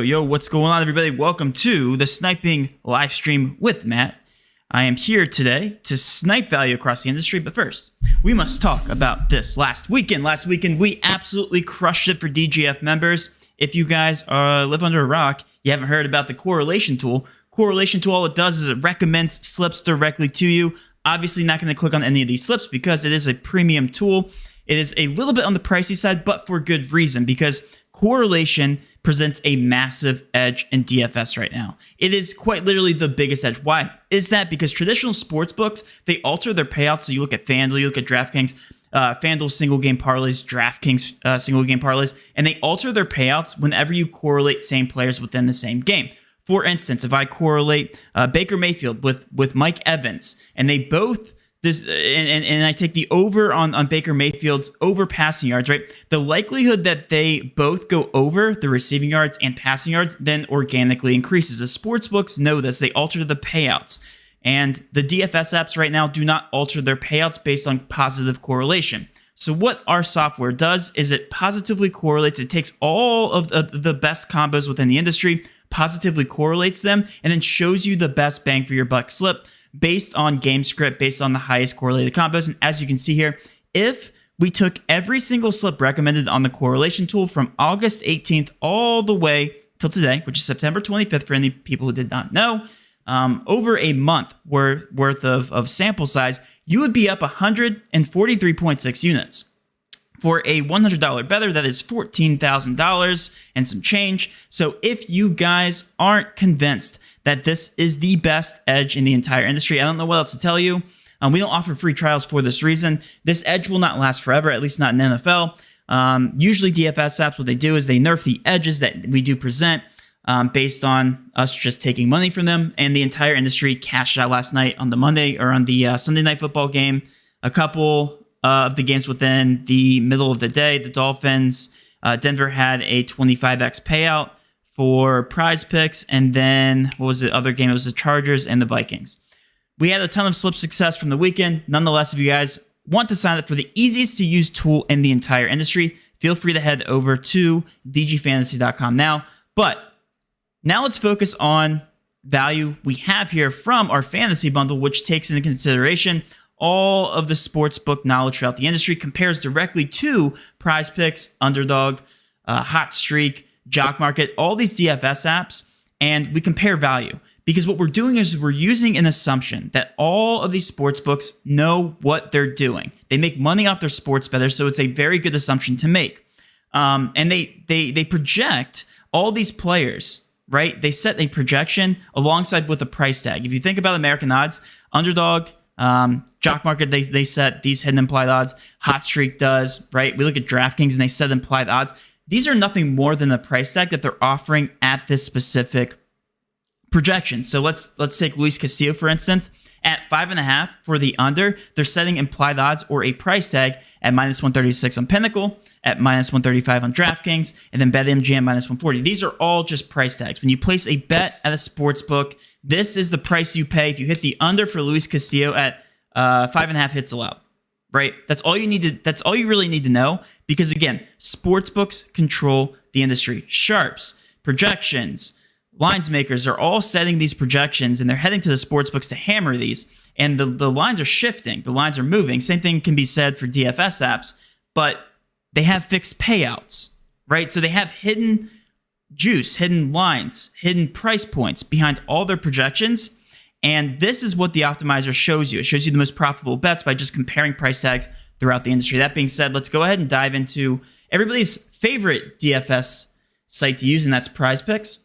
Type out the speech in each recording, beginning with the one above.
Yo, what's going on, everybody? Welcome to the sniping live stream with Matt. I am here today to snipe value across the industry, but first, we must talk about this last weekend. Last weekend, we absolutely crushed it for DGF members. If you guys live under a rock, you haven't heard about the correlation tool. Correlation tool, all it does is it recommends slips directly to you. Obviously, not going to click on any of these slips because it is a premium tool. It is a little bit on the pricey side, but for good reason, because correlation presents a massive edge in DFS right now. It is quite literally the biggest edge. Why is that? Because traditional sports books, they alter their payouts. So you look at FanDuel, you look at DraftKings, FanDuel single game parlays, DraftKings single game parlays, and they alter their payouts whenever you correlate same players within the same game. For instance, if I correlate Baker Mayfield with Mike Evans, and they both and I take the over on Baker Mayfield's over passing yards, right? The likelihood that they both go over the receiving yards and passing yards then organically increases. The sports books know this. They alter the payouts. And the DFS apps right now do not alter their payouts based on positive correlation. So what our software does is it positively correlates. It takes all of the best combos within the industry, positively correlates them, and then shows you the best bang for your buck slip based on game script, based on the highest correlated combos. And as you can see here, if we took every single slip recommended on the correlation tool from August 18th all the way till today, which is September 25th for any people who did not know, over a month worth of sample size, you would be up 143.6 units. For a $100 better, that is $14,000 and some change. So if you guys aren't convinced that this is the best edge in the entire industry, I don't know what else to tell you. We don't offer free trials for this reason. This edge will not last forever, at least not in NFL. Usually DFS apps, what they do is they nerf the edges that we do present based on us just taking money from them. And the entire industry cashed out last night on the Monday or on the Sunday night football game. A couple of the games within the middle of the day, the Dolphins, Denver had a 25x payout for Prizepicks, and then what was the other game? It was the Chargers and the Vikings. We had a ton of slip success from the weekend. Nonetheless, if you guys want to sign up for the easiest to use tool in the entire industry, feel free to head over to dgfantasy.com now. But now let's focus on value we have here from our fantasy bundle, which takes into consideration all of the sportsbook knowledge throughout the industry, compares directly to Prizepicks, Underdog, Hot Streak, Jock Market, all these DFS apps, and we compare value. Because what we're doing is we're using an assumption that all of these sportsbooks know what they're doing. They make money off their sports bettors, so it's a very good assumption to make. And they project all these players, right? They set a projection alongside with a price tag. If you think about American odds, Underdog, Jock Market, they set these hidden implied odds. Hot Streak does, right? We look at DraftKings and they set implied odds. These are nothing more than the price tag that they're offering at this specific projection. So let's take Luis Castillo, for instance. At 5.5 for the under, they're setting implied odds or a price tag at -136 on Pinnacle, at -135 on DraftKings, and then BetMGM -140. These are all just price tags. When you place a bet at a sports book, this is the price you pay if you hit the under for Luis Castillo at 5.5 hits allowed. Right? That's all you need to. That's all you really need to know. Because again, sports books control the industry. Sharps, projections, lines makers are all setting these projections, and they're heading to the sports books to hammer these. And the lines are shifting. The lines are moving. Same thing can be said for DFS apps, but they have fixed payouts, right? So they have hidden juice, hidden lines, hidden price points behind all their projections. And this is what the optimizer shows you. It shows you the most profitable bets by just comparing price tags throughout the industry. That being said, let's go ahead and dive into everybody's favorite DFS site to use, and that's Prizepicks.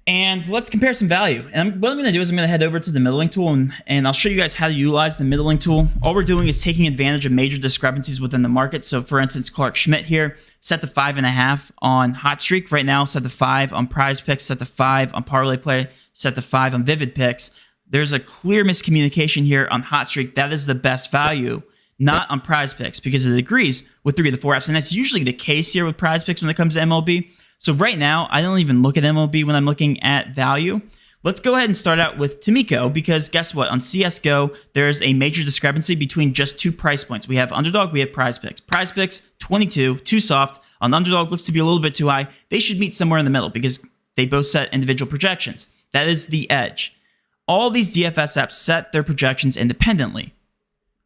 And let's compare some value. And what I'm going to do is I'm going to head over to the middling tool, and I'll show you guys how to utilize the middling tool. All we're doing is taking advantage of major discrepancies within the market. So for instance, Clark Schmidt here, set to 5.5 on Hot Streak. Right now, set to 5 on Prizepicks, set to 5 on Parlay Play, set to 5 on Vivid Picks. There's a clear miscommunication here on Hot Streak. That is the best value, not on Prizepicks, because it agrees with 3 of the 4 apps. And that's usually the case here with Prizepicks when it comes to MLB. So right now, I don't even look at MLB when I'm looking at value. Let's go ahead and start out with Tomiko, because guess what? On CSGO, there's a major discrepancy between just 2 price points. We have Underdog, we have Prizepicks. Prizepicks, 22, too soft. On Underdog, looks to be a little bit too high. They should meet somewhere in the middle because they both set individual projections. That is the edge. All these DFS apps set their projections independently.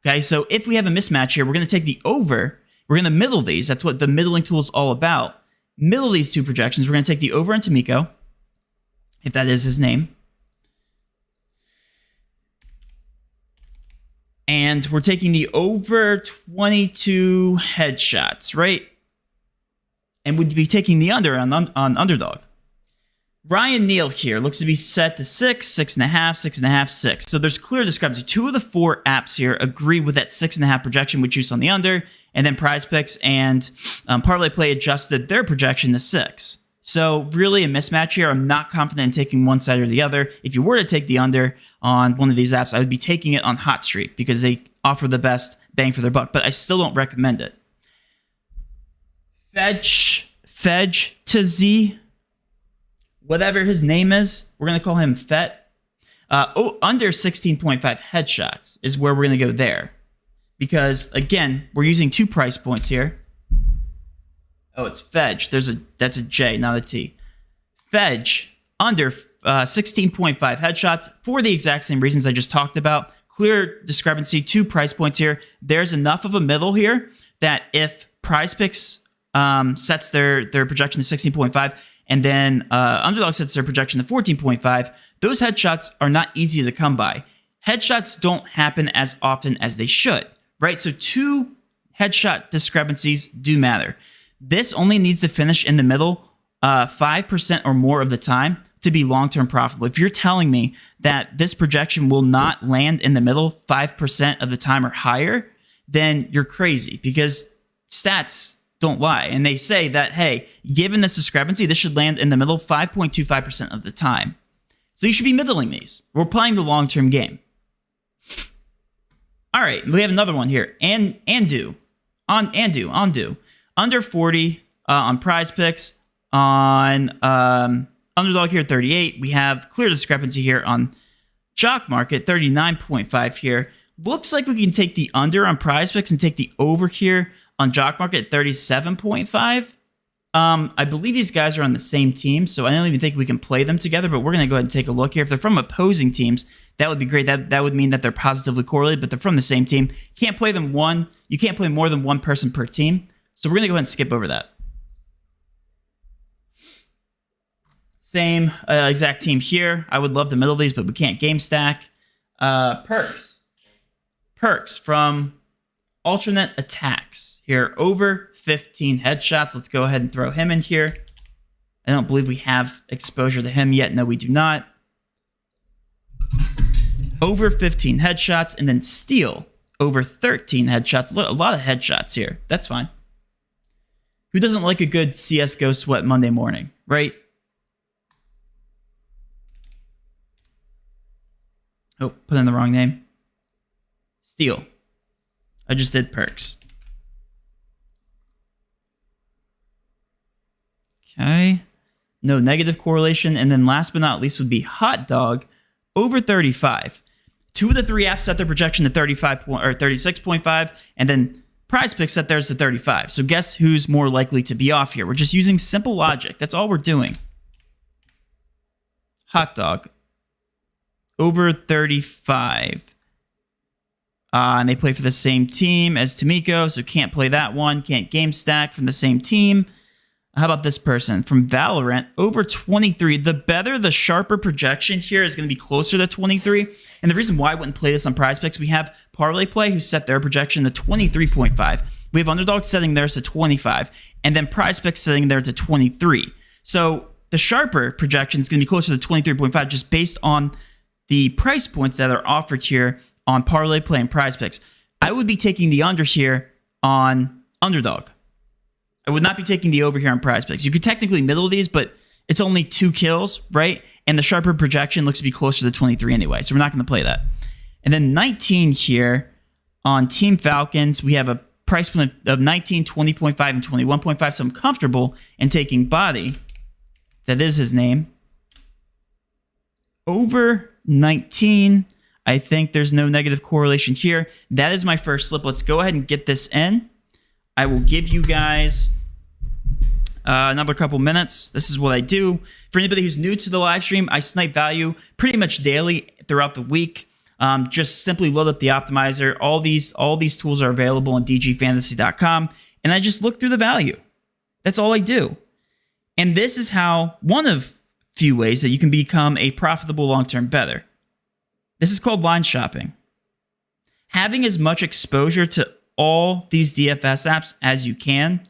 Okay, so if we have a mismatch here, we're going to take the over. We're going to middle these. That's what the middling tool is all about. Middle these 2 projections. We're going to take the over on Tomiko, if that is his name. And we're taking the over 22 headshots, right? And we'd be taking the under on Underdog. Ryan Neal here looks to be set to 6, 6.5, 6.5, 6. So there's clear discrepancy. 2 of the 4 apps here agree with that 6.5 projection with juice on the under. And then Prizepicks and Parlay Play adjusted their projection to 6. So really a mismatch here. I'm not confident in taking one side or the other. If you were to take the under on one of these apps, I would be taking it on Hot Streak because they offer the best bang for their buck. But I still don't recommend it. Fedge to Z. Whatever his name is, we're going to call him Fet. Under 16.5 headshots is where we're going to go there. Because, again, we're using 2 price points here. Oh, it's Fedge. That's a J, not a T. Fedge, under 16.5 headshots for the exact same reasons I just talked about. Clear discrepancy, 2 price points here. There's enough of a middle here that if Prizepicks sets their projection to 16.5, and then Underdog sets their projection to 14.5, those headshots are not easy to come by. Headshots don't happen as often as they should, right? So 2 headshot discrepancies do matter. This only needs to finish in the middle 5% or more of the time to be long-term profitable. If you're telling me that this projection will not land in the middle 5% of the time or higher, then you're crazy because stats don't lie. And they say that, hey, given this discrepancy, this should land in the middle 5.25% of the time. So you should be middling these. We're playing the long-term game. All right, we have another one here. Andu. Under 40 on Prizepicks. On Underdog here, 38. We have clear discrepancy here on Jock Market, 39.5 here. Looks like we can take the under on Prizepicks and take the over here on Jock Market, 37.5. I believe these guys are on the same team, so I don't even think we can play them together, but we're going to go ahead and take a look here. If they're from opposing teams, that would be great. That would mean that they're positively correlated, but they're from the same team. You can't play them you can't play more than one person per team, so we're going to go ahead and skip over that. Same exact team here. I would love the middle of these, but we can't game stack. Perks from alternate attacks here, over 15 headshots. Let's go ahead and throw him in here. I don't believe we have exposure to him yet. No, we do not. Over 15 headshots, and then steal over 13 headshots. Look, a lot of headshots here. That's fine. Who doesn't like a good CSGO sweat Monday morning, right? Oh, put in the wrong name. Steal. I just did perks. Okay. No negative correlation. And then last but not least would be hot dog over 35. 2 of the 3 apps set their projection to 36.5, and then Prizepicks set theirs to 35. So guess who's more likely to be off here? We're just using simple logic. That's all we're doing. Hot dog over 35. And they play for the same team as Tamiko, so can't play that one. Can't game stack from the same team. How about this person from Valorant? Over 23. The better, the sharper projection here is going to be closer to 23. And the reason why I wouldn't play this on Prizepicks, we have Parlay Play who set their projection to 23.5. We have Underdog setting theirs to 25. And then Prizepicks setting theirs to 23. So the sharper projection is going to be closer to 23.5 just based on the price points that are offered here on Parlay Play and Prizepicks. I would be taking the under here on Underdog. I would not be taking the over here on Prizepicks. You could technically middle these, but it's only 2 kills, right? And the sharper projection looks to be closer to 23 anyway, so we're not going to play that. And then 19 here on Team Falcons. We have a price point of 19, 20.5, and 21.5, so I'm comfortable in taking Body. That is his name. Over 19. I think there's no negative correlation here. That is my first slip. Let's go ahead and get this in. I will give you guys another couple minutes. This is what I do. For anybody who's new to the live stream, I snipe value pretty much daily throughout the week. Just simply load up the optimizer. All these tools are available on dgfantasy.com, and I just look through the value. That's all I do. And this is how one of few ways that you can become a profitable long-term bettor. This is called line shopping. Having as much exposure to all these DFS apps as you can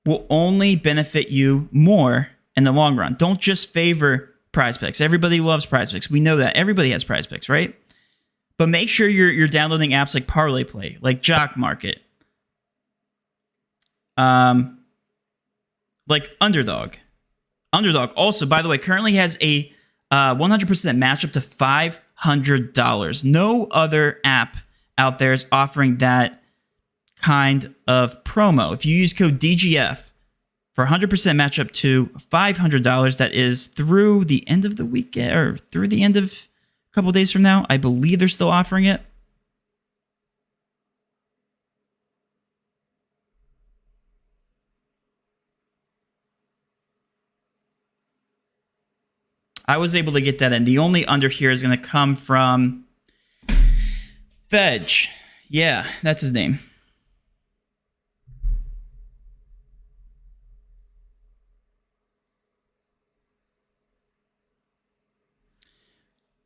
will only benefit you more in the long run. Don't just favor Prizepicks. Everybody loves Prizepicks. We know that. Everybody has Prizepicks, right? But make sure you're downloading apps like Parlay Play, like Jock Market, like Underdog. Underdog also, by the way, currently has a 100% match up to $500. No other app out there is offering that kind of promo. If you use code DGF for 100% match up to $500, that is through the end of the weekend or through the end of a couple days from now. I believe they're still offering it. I was able to get that in. The only under here is going to come from Fedge. Yeah, that's his name.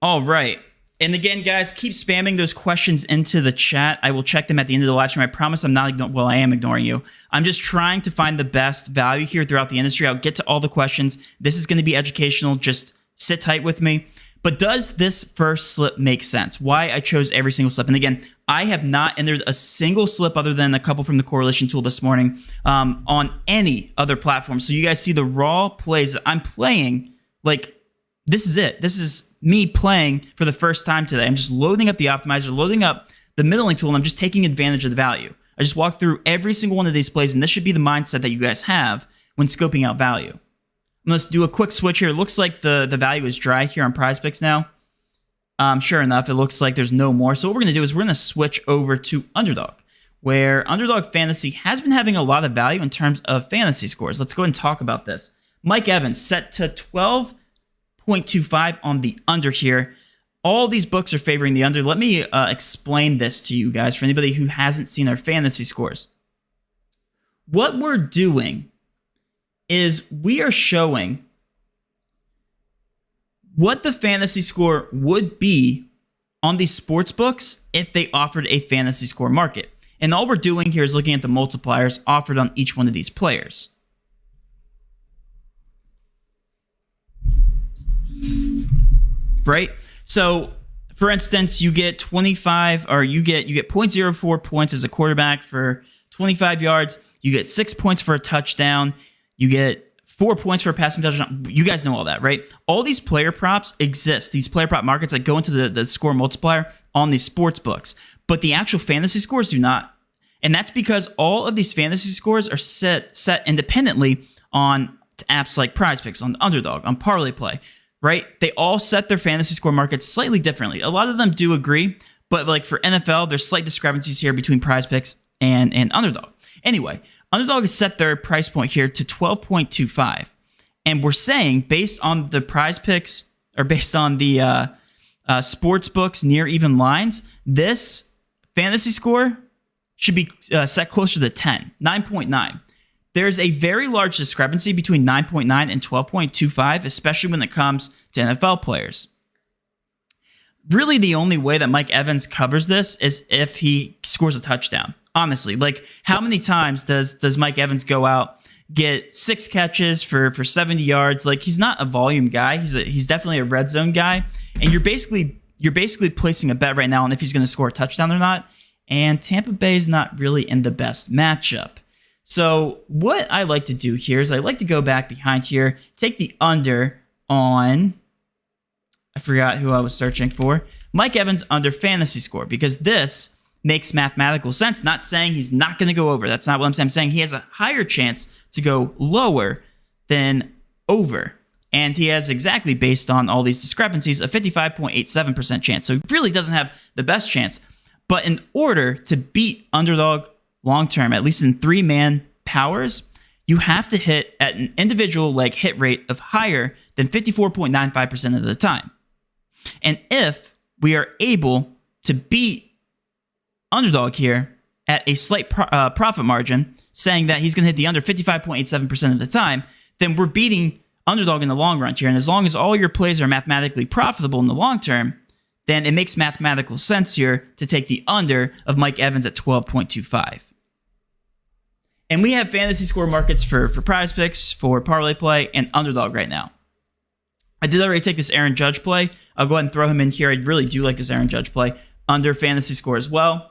All right. And again, guys, keep spamming those questions into the chat. I will check them at the end of the live stream. I promise I'm not well, I am ignoring you. I'm just trying to find the best value here throughout the industry. I'll get to all the questions. This is going to be educational. Just sit tight with me. But does this first slip make sense? Why I chose every single slip? And again, I have not entered a single slip other than a couple from the correlation tool this morning on any other platform. So you guys see the raw plays that I'm playing. Like, this is it. This is me playing for the first time today. I'm just loading up the optimizer, loading up the middling tool, and I'm just taking advantage of the value. I just walked through every single one of these plays, and this should be the mindset that you guys have when scoping out value. And let's do a quick switch here. It looks like the value is dry here on Prizepicks now. Sure enough, it looks like there's no more. So what we're going to do is we're going to switch over to Underdog. where Underdog Fantasy has been having a lot of value in terms of fantasy scores. Let's go ahead and talk about this. Mike Evans set to 12.25 on the under here. All these books are favoring the under. Let me explain this to you guys for anybody who hasn't seen our fantasy scores. What we're doing is we are showing what the fantasy score would be on these sports books if they offered a fantasy score market. And all we're doing here is looking at the multipliers offered on each one of these players. Right? So, for instance, you get 25 or you get 0.04 points as a quarterback for 25 yards. You get 6 points for a touchdown. You get 4 points for a passing touchdown. You guys know all that, right? All these player props exist. These player prop markets that go into the score multiplier on these sports books. But the actual fantasy scores do not. And that's because all of these fantasy scores are set independently on apps like Prizepicks, on Underdog, on Parlay Play, right? They all set their fantasy score markets slightly differently. A lot of them do agree, but like for NFL, there's slight discrepancies here between Prizepicks and Underdog. Anyway, Underdog has set their price point here to 12.25. And we're saying, based on the Prizepicks, or based on the sports books near even lines, this fantasy score should be set closer to 10, 9.9. There's a very large discrepancy between 9.9 and 12.25, especially when it comes to NFL players. Really, the only way that Mike Evans covers this is if he scores a touchdown. Honestly, like how many times does Mike Evans go out, get 6 catches for 70 yards? Like he's not a volume guy. He's definitely a red zone guy. And you're basically placing a bet right now on if he's going to score a touchdown or not. And Tampa Bay is not really in the best matchup. So what I like to do here is I like to go back behind here, take the under on, I forgot who I was searching for, Mike Evans under fantasy score, because this makes mathematical sense. Not saying he's not going to go over. That's not what I'm saying. I'm saying he has a higher chance to go lower than over. And he has, exactly based on all these discrepancies, a 55.87% chance. So he really doesn't have the best chance. But in order to beat Underdog long-term, at least in 3-man powers, you have to hit at an individual leg hit rate of higher than 54.95% of the time. And if we are able to beat Underdog here at a slight profit margin, saying that he's going to hit the under 55.87% of the time, then we're beating Underdog in the long run here. And as long as all your plays are mathematically profitable in the long term, then it makes mathematical sense here to take the under of Mike Evans at 12.25. And we have fantasy score markets for Prizepicks, for Parlay Play, and Underdog right now. I did already take this Aaron Judge play. I'll go ahead and throw him in here. I really do like this Aaron Judge play under fantasy score as well.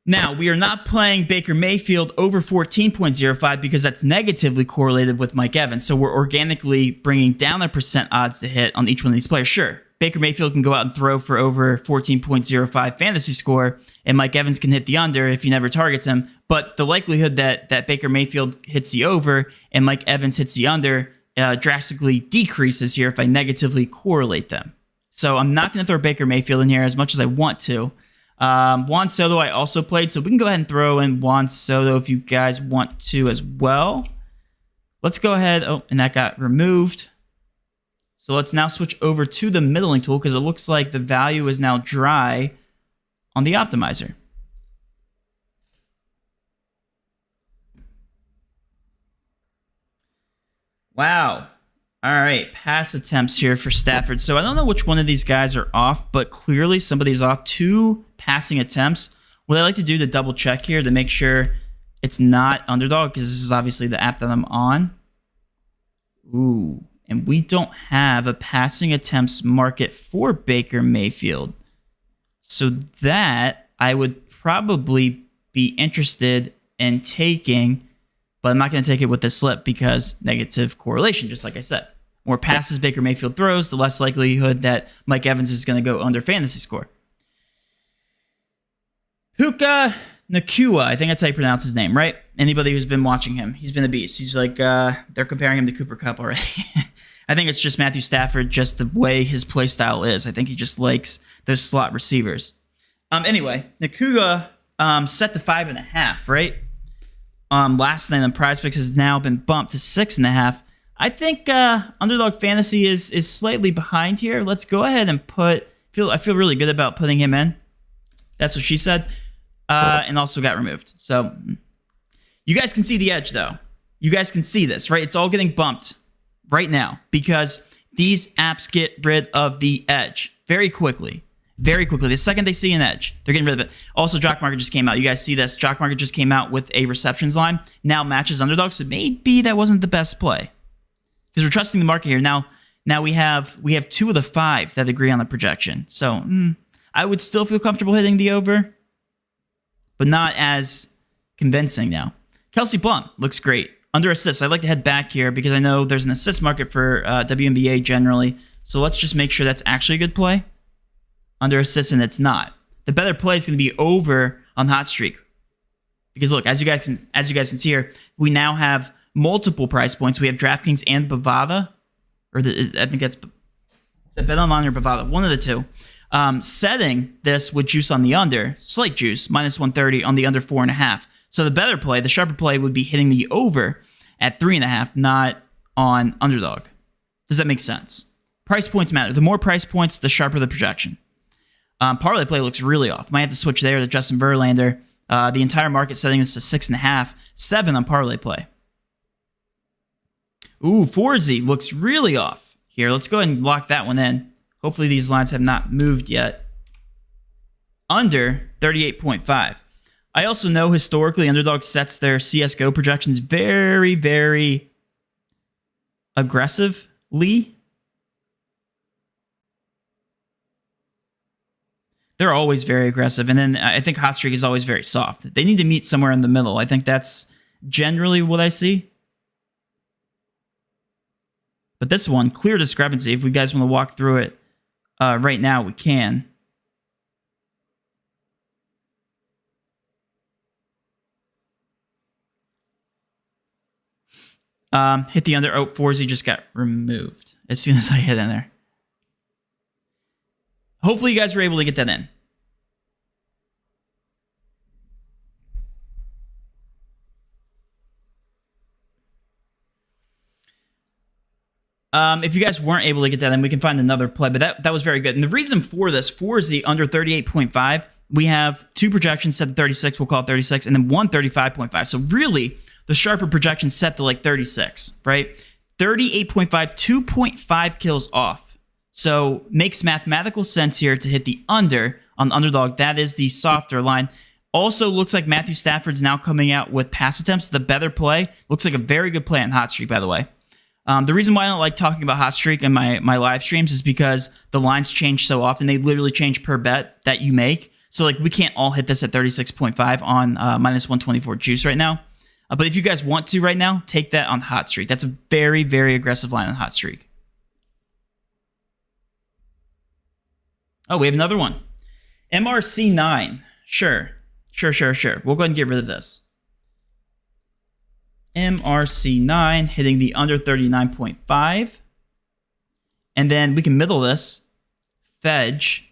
Now, we are not playing Baker Mayfield over 14.05 because that's negatively correlated with Mike Evans. So we're organically bringing down the percent odds to hit on each one of these players. Sure, Baker Mayfield can go out and throw for over 14.05 fantasy score, and Mike Evans can hit the under if he never targets him. But the likelihood that Baker Mayfield hits the over and Mike Evans hits the under drastically decreases here if I negatively correlate them. So I'm not going to throw Baker Mayfield in here as much as I want to. Juan Soto I also played, so we can go ahead and throw in Juan Soto if you guys want to as well. Let's go ahead. Oh, and that got removed. So let's now switch over to the middling tool because it looks like the value is now dry on the optimizer. Wow. All right, pass attempts here for Stafford. So I don't know which one of these guys are off, but clearly somebody's off. 2 passing attempts. What I like to do to double check here to make sure it's not Underdog, because this is obviously the app that I'm on. Ooh, and we don't have a passing attempts market for Baker Mayfield. So that I would probably be interested in taking, but I'm not going to take it with this slip because negative correlation, just like I said. More passes Baker Mayfield throws, the less likelihood that Mike Evans is going to go under fantasy score. Puka Nacua, I think that's how you pronounce his name, right? Anybody who's been watching him, he's been a beast. He's like, they're comparing him to Cooper Kupp already. I think it's just Matthew Stafford, just the way his play style is. I think he just likes those slot receivers. Anyway, Nacua set to 5.5, right? Last night on Prizepicks has now been bumped to 6.5. I think Underdog Fantasy is slightly behind here. Let's go ahead and I feel really good about putting him in. That's what she said. And also got removed. So you guys can see the edge, though. You guys can see this, right? It's all getting bumped right now because these apps get rid of the edge very quickly. Very quickly. The second they see an edge, they're getting rid of it. Also, Jock Market just came out. You guys see this? Jock Market just came out with a receptions line. Now matches Underdog, so maybe that wasn't the best play. Because we're trusting the market here. Now we have 2 of the 5 that agree on the projection. So I would still feel comfortable hitting the over, but not as convincing now. Kelsey Plum looks great. Under assists, I'd like to head back here because I know there's an assist market for WNBA generally. So let's just make sure that's actually a good play. Under assists, and it's not. The better play is going to be over on Hot Streak. Because look, as you guys can see here, we now have multiple price points. We have DraftKings and Bovada. I think that's... Is that BetOnline or Bovada? One of the two. Setting this with juice on the under, slight juice, minus 130 on the under 4.5. So the better play, the sharper play would be hitting the over at 3.5, not on Underdog. Does that make sense? Price points matter. The more price points, the sharper the projection. Parlay play looks really off. Might have to switch there to Justin Verlander. The entire market setting this to 6.5, 7 on parlay play. Ooh, Forzy looks really off here. Let's go ahead and lock that one in. Hopefully these lines have not moved yet. Under 38.5. I also know historically Underdog sets their CSGO projections very, very aggressively. They're always very aggressive. And then I think Hot Streak is always very soft. They need to meet somewhere in the middle. I think that's generally what I see. But this one, clear discrepancy. If you guys want to walk through it right now, we can. Hit the under. Oh, Forzy just got removed as soon as I hit in there. Hopefully you guys were able to get that in. If you guys weren't able to get that in, we can find another play, but that was very good. And the reason for this, Forzy under 38.5, we have 2 projections set to 36, we'll call it 36, and then one 35.5. So really, the sharper projection set to like 36, right? 38.5, 2.5 kills off. So makes mathematical sense here to hit the under on Underdog. That is the softer line. Also looks like Matthew Stafford's now coming out with pass attempts. The better play. Looks like a very good play on Hot Streak, by the way. The reason why I don't like talking about Hot Streak in my live streams is because the lines change so often. They literally change per bet that you make. So like we can't all hit this at 36.5 on minus 124 juice right now. But if you guys want to right now, take that on Hot Streak. That's a very, very aggressive line on Hot Streak. Oh, we have another one. MRC9. Sure. We'll go ahead and get rid of this. MRC9 hitting the under 39.5. And then we can middle this. Fedge.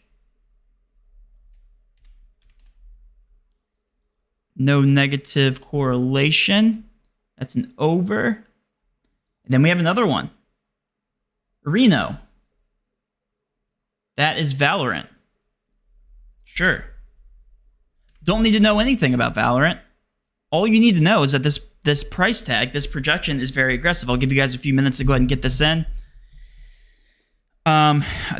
No negative correlation. That's an over. And then we have another one. Reno. That is Valorant. Sure. Don't need to know anything about Valorant. All you need to know is that this price tag, this projection is very aggressive. I'll give you guys a few minutes to go ahead and get this in.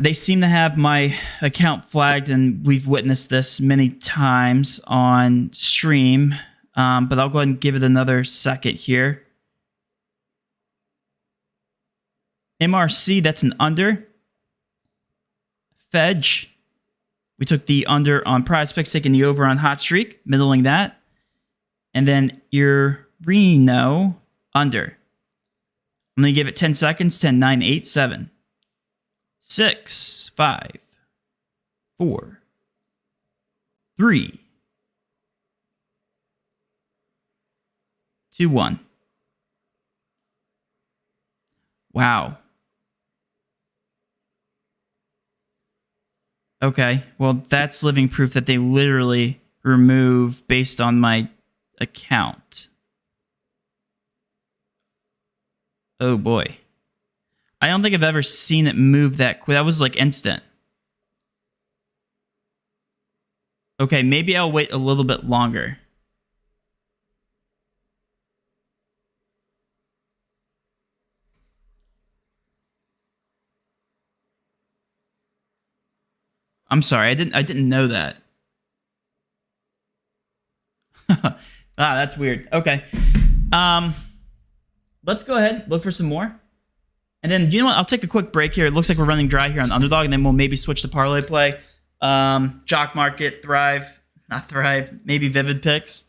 They seem to have my account flagged, and we've witnessed this many times on stream. But I'll go ahead and give it another second here. MRC, that's an under. Fedge, we took the under on Prizepicks, taking the over on Hot Streak, middling that. And then your Reno under. I'm going to give it 10 seconds. 10, 9, 8, 7, 6, 5, 4, 3, 2, 1. Wow. Okay, well, that's living proof that they literally remove based on my account. Oh boy. I don't think I've ever seen it move that quick. That was like instant. Okay, maybe I'll wait a little bit longer. I'm sorry, I didn't know that. That's weird. Okay. Let's go ahead, look for some more. And then, you know what? I'll take a quick break here. It looks like we're running dry here on Underdog, and then we'll maybe switch to parlay play. Jock Market, not Thrive, maybe Vivid Picks.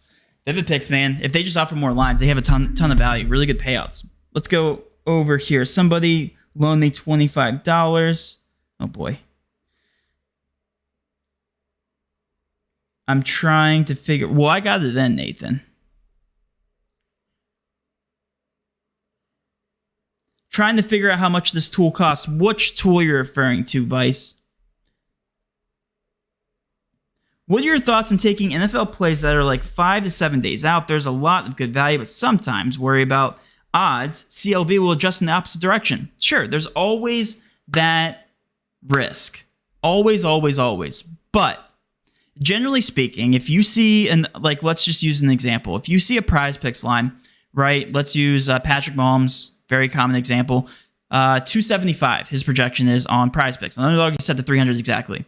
Vivid Picks, man, if they just offer more lines, they have a ton of value, really good payouts. Let's go over here. Somebody loaned me $25. Oh, boy. I'm trying to figure... Well, I got it then, Nathan. Trying to figure out how much this tool costs. Which tool you're referring to, Vice? What are your thoughts on taking NFL plays that are like 5 to 7 days out? There's a lot of good value, but sometimes worry about odds. CLV will adjust in the opposite direction. Sure, there's always that risk. Always, always, always. But generally speaking, if you see, and like, let's just use an example. If you see a Prizepicks line, right? Let's use Patrick Mahomes, very common example. 275, his projection is on Prizepicks. On Underdog, he set to 300 exactly.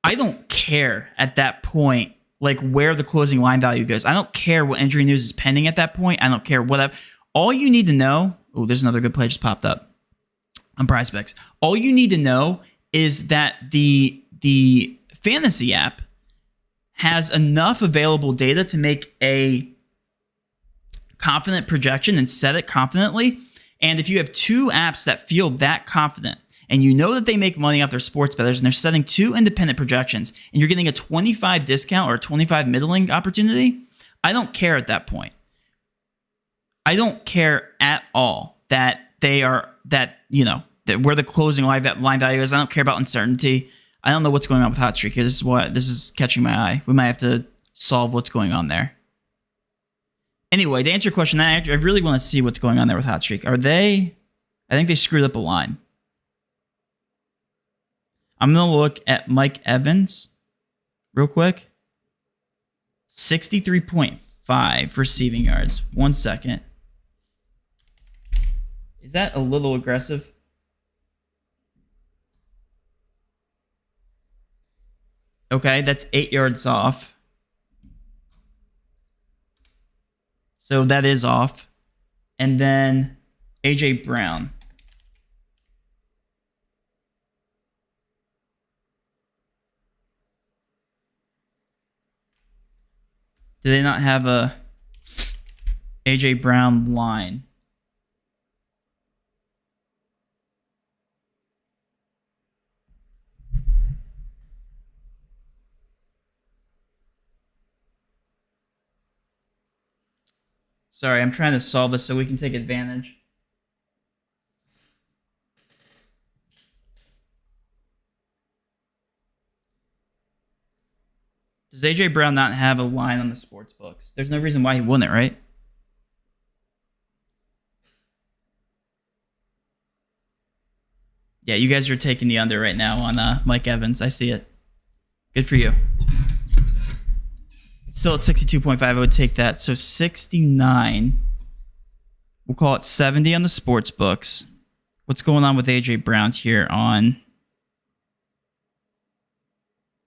I don't care at that point, like where the closing line value goes. I don't care what injury news is pending at that point. I don't care whatever. All you need to know, oh, there's another good play just popped up on Prizepicks. All you need to know is that the fantasy app has enough available data to make a confident projection and set it confidently. And if you have two apps that feel that confident, and you know that they make money off their sports bettors, and they're setting two independent projections, and you're getting a 25 discount or a 25 middling opportunity, I don't care at that point. I don't care at all that they are, that, you know, that where the closing line value is. I don't care about uncertainty. I don't know what's going on with Hot Streak here. This is catching my eye. We might have to solve what's going on there. Anyway, to answer your question, I really want to see what's going on there with Hot Streak. I think they screwed up a line. I'm going to look at Mike Evans real quick. 63.5 receiving yards. 1 second. Is that a little aggressive? Okay, that's 8 yards off. So that is off. And then A.J. Brown. Do they not have a A.J. Brown line? Sorry, I'm trying to solve this so we can take advantage. Does A.J. Brown not have a line on the sports books? There's no reason why he wouldn't, right? Yeah, you guys are taking the under right now on Mike Evans. I see it. Good for you. Still at 62.5. I would take that. So 69. We'll call it 70 on the sports books. What's going on with A.J. Brown here on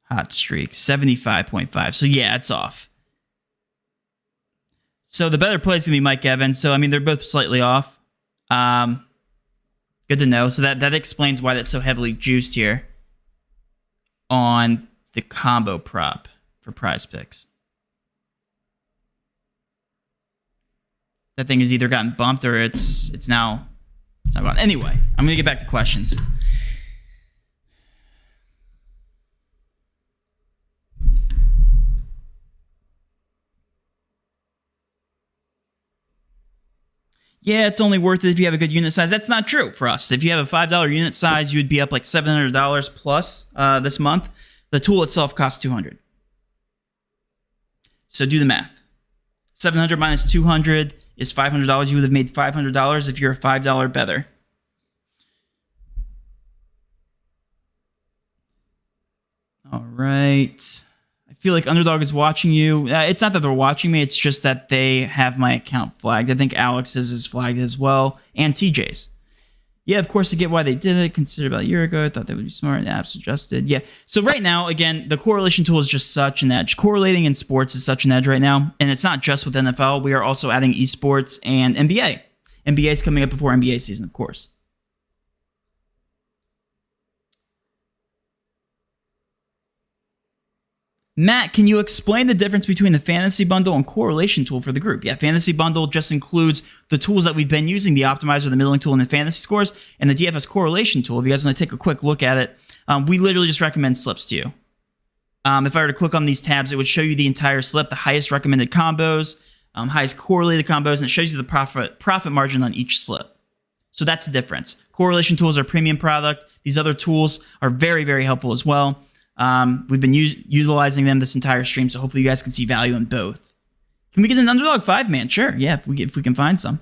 Hot Streak? 75.5. So yeah, it's off. So the better play is going to be Mike Evans. So, I mean, they're both slightly off. Good to know. So that explains why that's so heavily juiced here on the combo prop for Prizepicks. That thing has either gotten bumped or it's not gone. Anyway, I'm going to get back to questions. Yeah, it's only worth it if you have a good unit size. That's not true for us. If you have a $5 unit size, you would be up like $700 plus this month. The tool itself costs $200. So do the math. 700 minus 200 is $500. You would have made $500 if you're a $5 bettor. All right. I feel like Underdog is watching you. It's not that they're watching me. It's just that they have my account flagged. I think Alex's is flagged as well, and TJ's. Yeah, of course, I get why they did it. Considered about a year ago. I thought they would be smart and apps adjusted. Yeah. So right now, again, the correlation tool is just such an edge. Correlating in sports is such an edge right now. And it's not just with NFL. We are also adding esports and NBA. NBA is coming up before NBA season, of course. Matt, can you explain the difference between the Fantasy Bundle and Correlation Tool for the group? Yeah, Fantasy Bundle just includes the tools that we've been using, the Optimizer, the Middling Tool, and the Fantasy Scores, and the DFS Correlation Tool. If you guys want to take a quick look at it, we literally just recommend slips to you. If I were to click on these tabs, it would show you the entire slip, the highest recommended combos, highest correlated combos, and it shows you the profit margin on each slip. So that's the difference. Correlation tools are a premium product. These other tools are very, very helpful as well. We've been utilizing them this entire stream, so hopefully you guys can see value in both. Can we get an Underdog 5-man? Sure, yeah, if we can find some.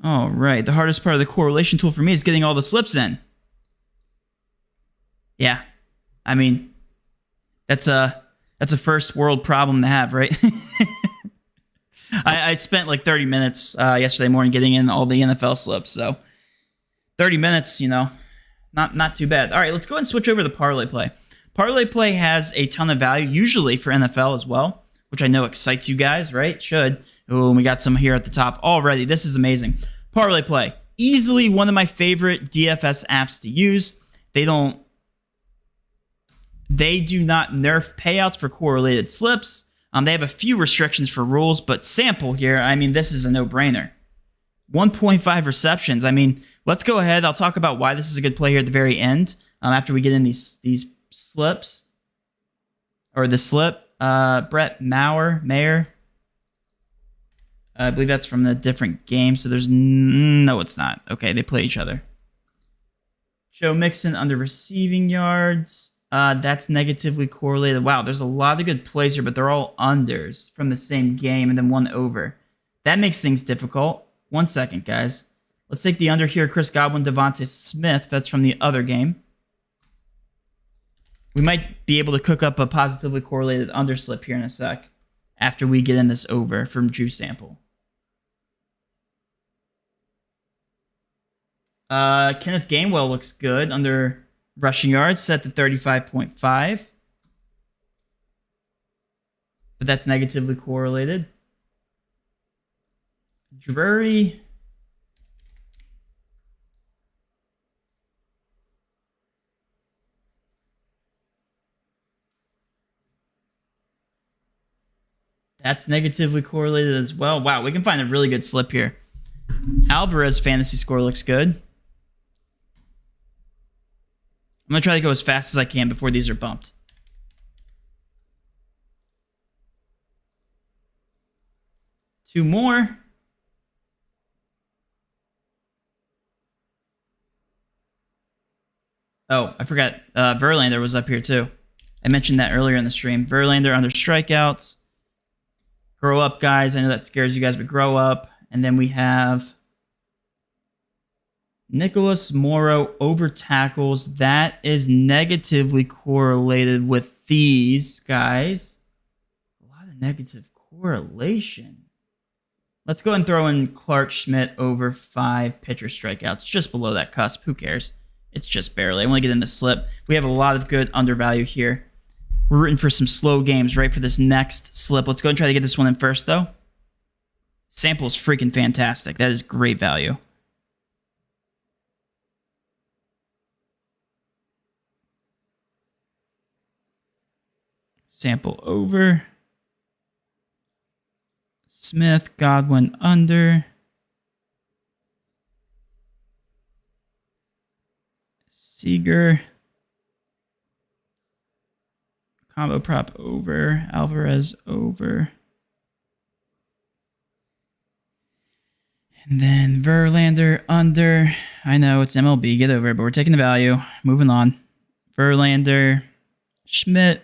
All right, the hardest part of the correlation tool for me is getting all the slips in. Yeah, I mean, that's a first world problem to have, right? I spent like 30 minutes yesterday morning getting in all the NFL slips, so 30 minutes, you know, not too bad. All right, let's go ahead and switch over to Parlay Play. Parlay Play has a ton of value, usually for NFL as well, which I know excites you guys, right? Should. Oh, we got some here at the top already. This is amazing. Parlay Play, easily one of my favorite DFS apps to use. They do not nerf payouts for correlated slips. They have a few restrictions for rules, but sample here, I mean, this is a no-brainer. 1.5 receptions. I mean, let's go ahead. I'll talk about why this is a good play here at the very end, after we get in these slips. Or the slip. Brett Mayer. I believe that's from the different game, so there's... No, it's not. Okay, they play each other. Joe Mixon under receiving yards. That's negatively correlated. Wow, there's a lot of good plays here, but they're all unders from the same game and then one over. That makes things difficult. 1 second, guys. Let's take the under here. Chris Godwin, Devontae Smith. That's from the other game. We might be able to cook up a positively correlated underslip here in a sec after we get in this over from Drew Sample. Kenneth Gainwell looks good under... rushing yards set to 35.5. But that's negatively correlated. Drury. That's negatively correlated as well. Wow, we can find a really good slip here. Alvarez fantasy score looks good. I'm going to try to go as fast as I can before these are bumped. Two more. Oh, I forgot. Verlander was up here too. I mentioned that earlier in the stream. Verlander under strikeouts. Grow up, guys. I know that scares you guys, but grow up. And then we have... Nicholas Morrow over tackles. That is negatively correlated with these guys. A lot of negative correlation. Let's go and throw in Clark Schmidt over 5 pitcher strikeouts. Just below that cusp. Who cares? It's just barely. I want to get in the slip. We have a lot of good undervalue here. We're rooting for some slow games, right, for this next slip. Let's go and try to get this one in first, though. Sample is freaking fantastic. That is great value. Sample over. Smith, Godwin under. Seager. Combo prop over. Alvarez over. And then Verlander under. I know it's MLB. Get over it, but we're taking the value. Moving on. Verlander. Schmidt.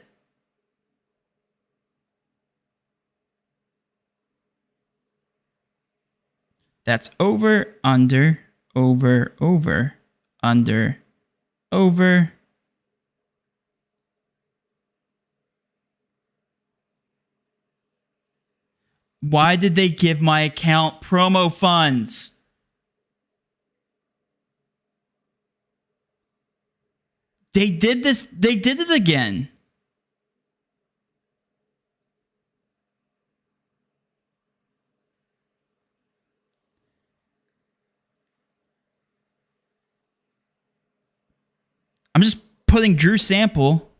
That's over, under, over, under, over. Why did they give my account promo funds? They did this. They did it again. I'm just putting Drew Sample.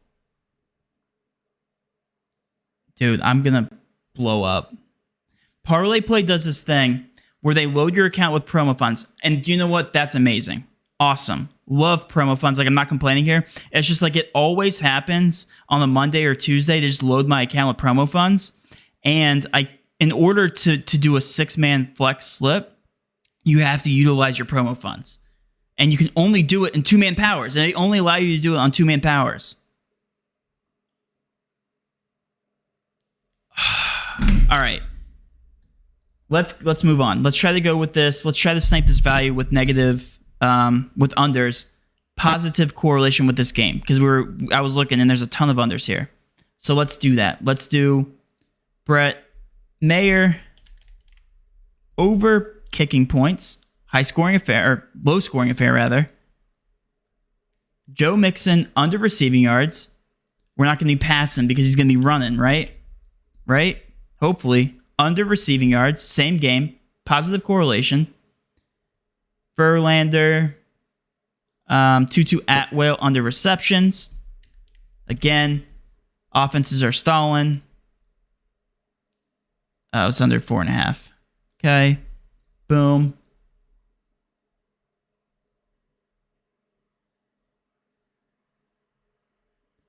Dude, I'm going to blow up. Parlay Play does this thing where they load your account with promo funds. And do you know what? That's amazing. Awesome. Love promo funds. Like, I'm not complaining here. It's just like it always happens on a Monday or Tuesday. They just load my account with promo funds. And in order to do a 6-man flex slip, you have to utilize your promo funds. And you can only do it in 2-man powers. And they only allow you to do it on 2-man powers. All right. Let's move on. Let's try to go with this. Let's try to snipe this value with negative, with unders. Positive correlation with this game. Because I was looking and there's a ton of unders here. So let's do that. Let's do Brett Mayer over kicking points. High scoring affair, or low scoring affair rather. Joe Mixon under receiving yards. We're not going to be passing because he's going to be running, right? Right? Hopefully. Under receiving yards. Same game. Positive correlation. Verlander. Tutu Atwell under receptions. Again, offenses are stalling. It's under 4.5. Okay. Boom.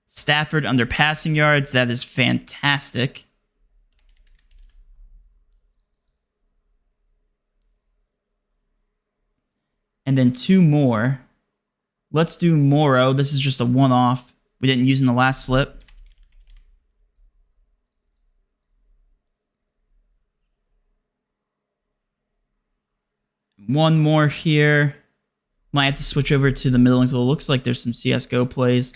Stafford under passing yards. That is fantastic. And then 2 more. Let's do Morrow. This is just a one-off. We didn't use in the last slip. One more here. Might have to switch over to the middle until it looks like there's some CSGO plays.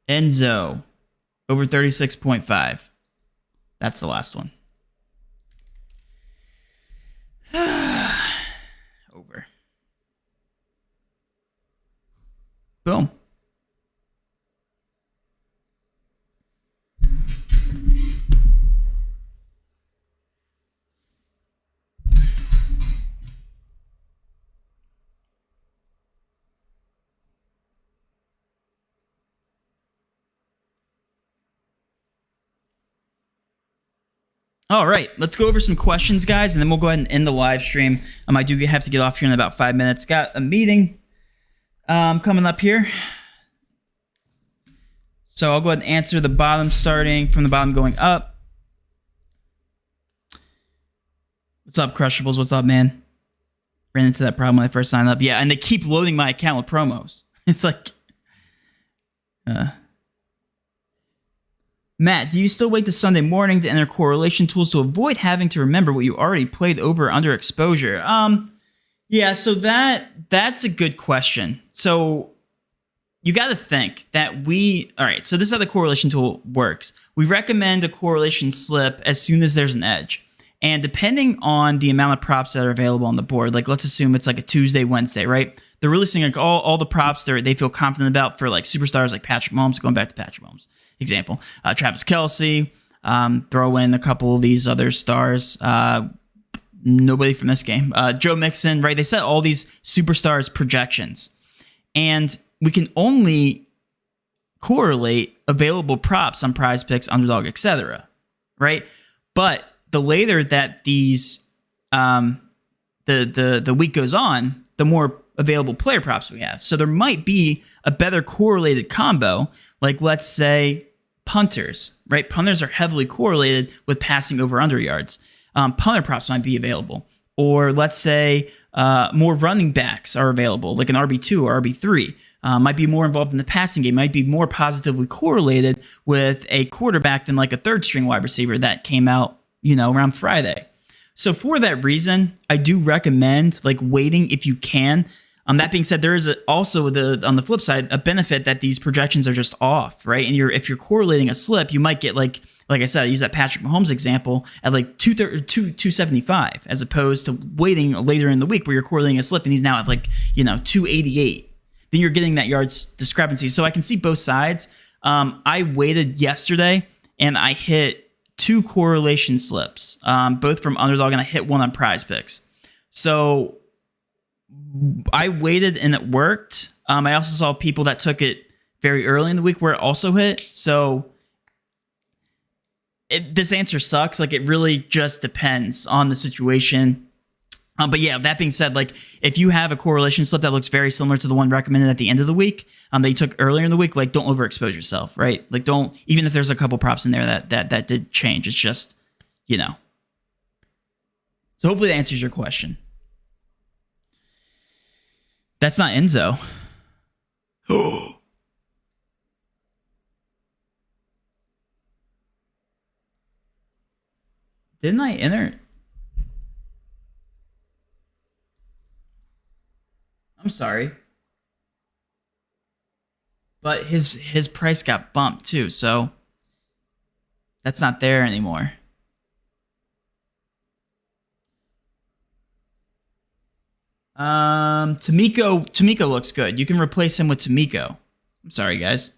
Enzo, over 36.5. That's the last one. Over. Boom. All right, let's go over some questions, guys, and then we'll go ahead and end the live stream. I do have to get off here in about 5 minutes. Got a meeting coming up here. So I'll go ahead and answer the bottom, starting from the bottom going up. What's up, Crushables? What's up, man? Ran into that problem when I first signed up. Yeah, and they keep loading my account with promos. It's like... Matt, do you still wait to Sunday morning to enter correlation tools to avoid having to remember what you already played over under exposure? Yeah, so that's a good question. So you got to think that all right, so this is how the correlation tool works. We recommend a correlation slip as soon as there's an edge. And depending on the amount of props that are available on the board, like let's assume it's like a Tuesday, Wednesday, right? They're releasing like all the props they feel confident about for like superstars like Patrick Mahomes, going back to Patrick Mahomes. Example, Travis Kelce, throw in a couple of these other stars. Nobody from this game. Joe Mixon, right? They set all these superstars projections. And we can only correlate available props on Prizepicks, Underdog, etc. Right? But the later that these the week goes on, the more available player props we have. So there might be a better correlated combo, like let's say punters, right? Punters are heavily correlated with passing over under yards. Punter props might be available. Or let's say more running backs are available, like an RB2 or RB3. Might be more involved in the passing game, might be more positively correlated with a quarterback than like a third string wide receiver that came out, around Friday. So for that reason, I do recommend like waiting if you can. That being said, there is also on the flip side a benefit that these projections are just off, right? And if you're correlating a slip, you might get like I said, I use that Patrick Mahomes example at like 275 as opposed to waiting later in the week where you're correlating a slip and he's now at like 288. Then you're getting that yards discrepancy. So I can see both sides. I waited yesterday and I hit 2 correlation slips, both from Underdog, and I hit one on Prizepicks. So I waited and it worked. I also saw people that took it very early in the week where it also hit. So this answer sucks. Like, it really just depends on the situation. But yeah, that being said, like if you have a correlation slip that looks very similar to the one recommended at the end of the week that you took earlier in the week, like don't overexpose yourself, right? Like don't, even if there's a couple props in there that did change, it's just, So hopefully that answers your question. That's not Enzo. Didn't I enter? I'm sorry. But his price got bumped too, so that's not there anymore. Tamiko looks good. You can replace him with Tamiko. I'm sorry, guys.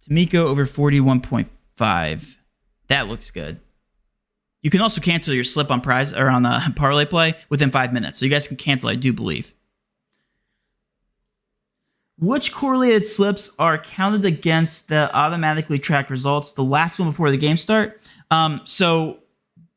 Tamiko over 41.5. That looks good. You can also cancel your slip on prize or on the parlay play within 5 minutes. So you guys can cancel, I do believe. Which correlated slips are counted against the automatically tracked results? The last one before the game start. So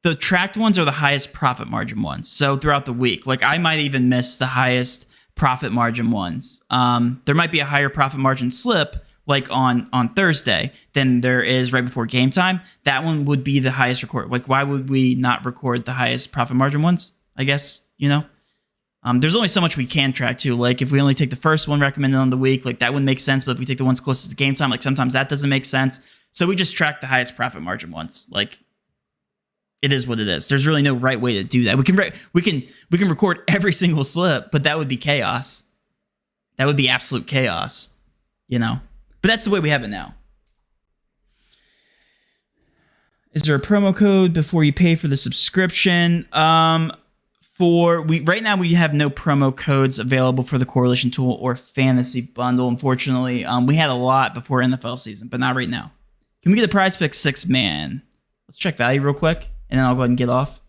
the tracked ones are the highest profit margin ones. So throughout the week, like I might even miss the highest profit margin ones. There might be a higher profit margin slip like on Thursday than there is right before game time. That one would be the highest record. Like, why would we not record the highest profit margin ones? I guess, there's only so much we can track too. Like if we only take the first one recommended on the week, like that wouldn't make sense. But if we take the ones closest to game time, like sometimes that doesn't make sense. So we just track the highest profit margin ones. Like it is what it is. There's really no right way to do that. We can record every single slip, but that would be chaos. That would be absolute chaos, But that's the way we have it now. Is there a promo code before you pay for the subscription? Right now we have no promo codes available for the correlation tool or fantasy bundle. Unfortunately, we had a lot before NFL season, but not right now. Can we get a Prizepicks 6-man? Let's check value real quick, and then I'll go ahead and get off.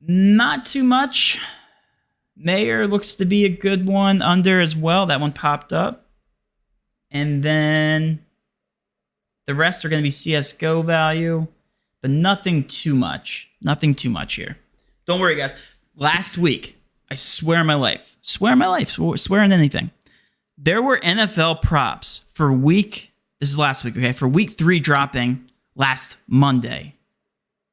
Not too much. Mayer looks to be a good one under as well. That one popped up. And then the rest are going to be CSGO value, but nothing too much. Nothing too much here. Don't worry, guys. Last week, I swear on my life, swear on anything, there were NFL props for this is last week, okay, for week 3 dropping last Monday.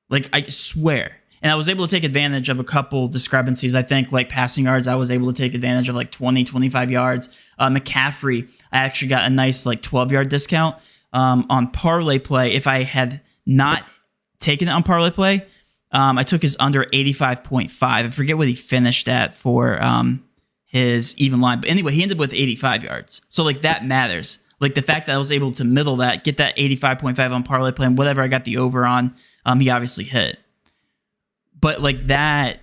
Like, I swear. And I was able to take advantage of a couple discrepancies. I think like passing yards, I was able to take advantage of like 20, 25 yards. McCaffrey, I actually got a nice like 12-yard discount on parlay play. If I had not taken it on parlay play, I took his under 85.5. I forget what he finished at for his even line. But anyway, he ended up with 85 yards. So like that matters. Like the fact that I was able to middle that, get that 85.5 on parlay play, and whatever I got the over on, he obviously hit. But like that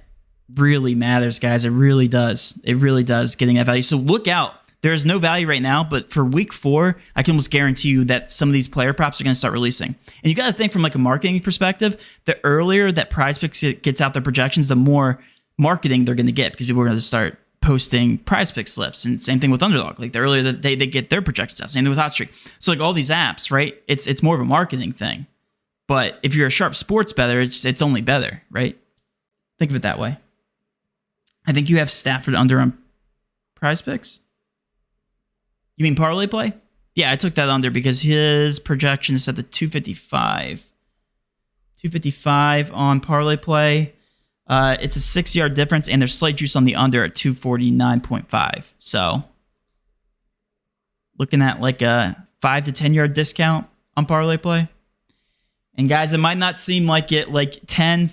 really matters, guys. It really does. It really does, getting that value. So look out. There is no value right now, but for week 4, I can almost guarantee you that some of these player props are going to start releasing. And you got to think from like a marketing perspective, the earlier that Prizepicks gets out their projections, the more marketing they're going to get because people are going to start posting Prizepicks slips, and same thing with Underdog. Like the earlier that they get their projections out, same thing with Hot Streak. So like all these apps, right? It's more of a marketing thing. But if you're a sharp sports bettor, it's only better, right? Think of it that way. I think you have Stafford under on Prizepicks. You mean parlay play? Yeah, I took that under because his projection is set to 255. 255 on parlay play. It's a 6-yard difference, and there's slight juice on the under at 249.5. So looking at like a 5 to 10 yard discount on parlay play. And guys, it might not seem like it, like 10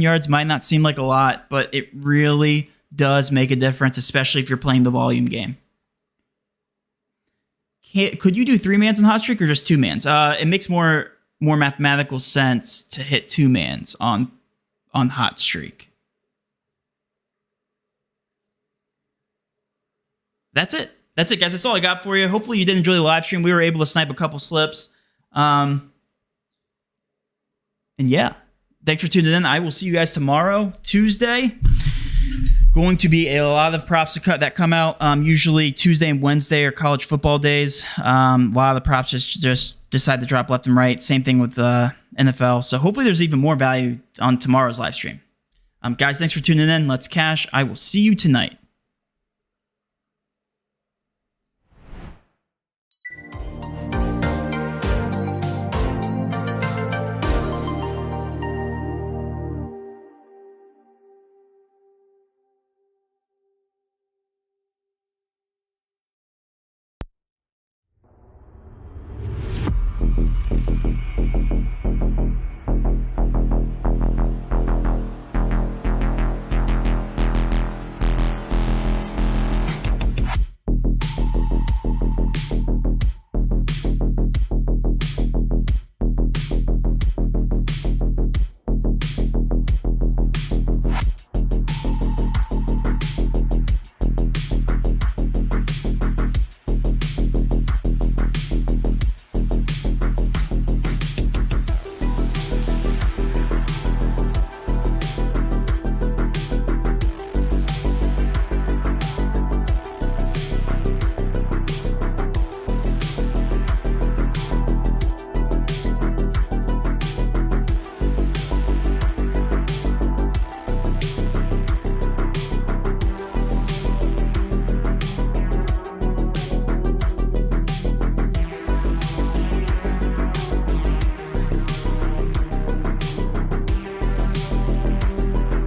yards might not seem like a lot, but it really does make a difference, especially if you're playing the volume game. Could you do 3-mans on Hot Streak or just 2-mans? It makes more mathematical sense to hit 2-mans on Hot Streak. That's it, guys. That's all I got for you. Hopefully you did enjoy the live stream. We were able to snipe a couple slips. And yeah, thanks for tuning in. I will see you guys tomorrow, Tuesday. Going to be a lot of props that come out. Usually Tuesday and Wednesday are college football days. A lot of the props just decide to drop left and right. Same thing with NFL. So hopefully there's even more value on tomorrow's live stream. Guys, thanks for tuning in. Let's cash. I will see you tonight.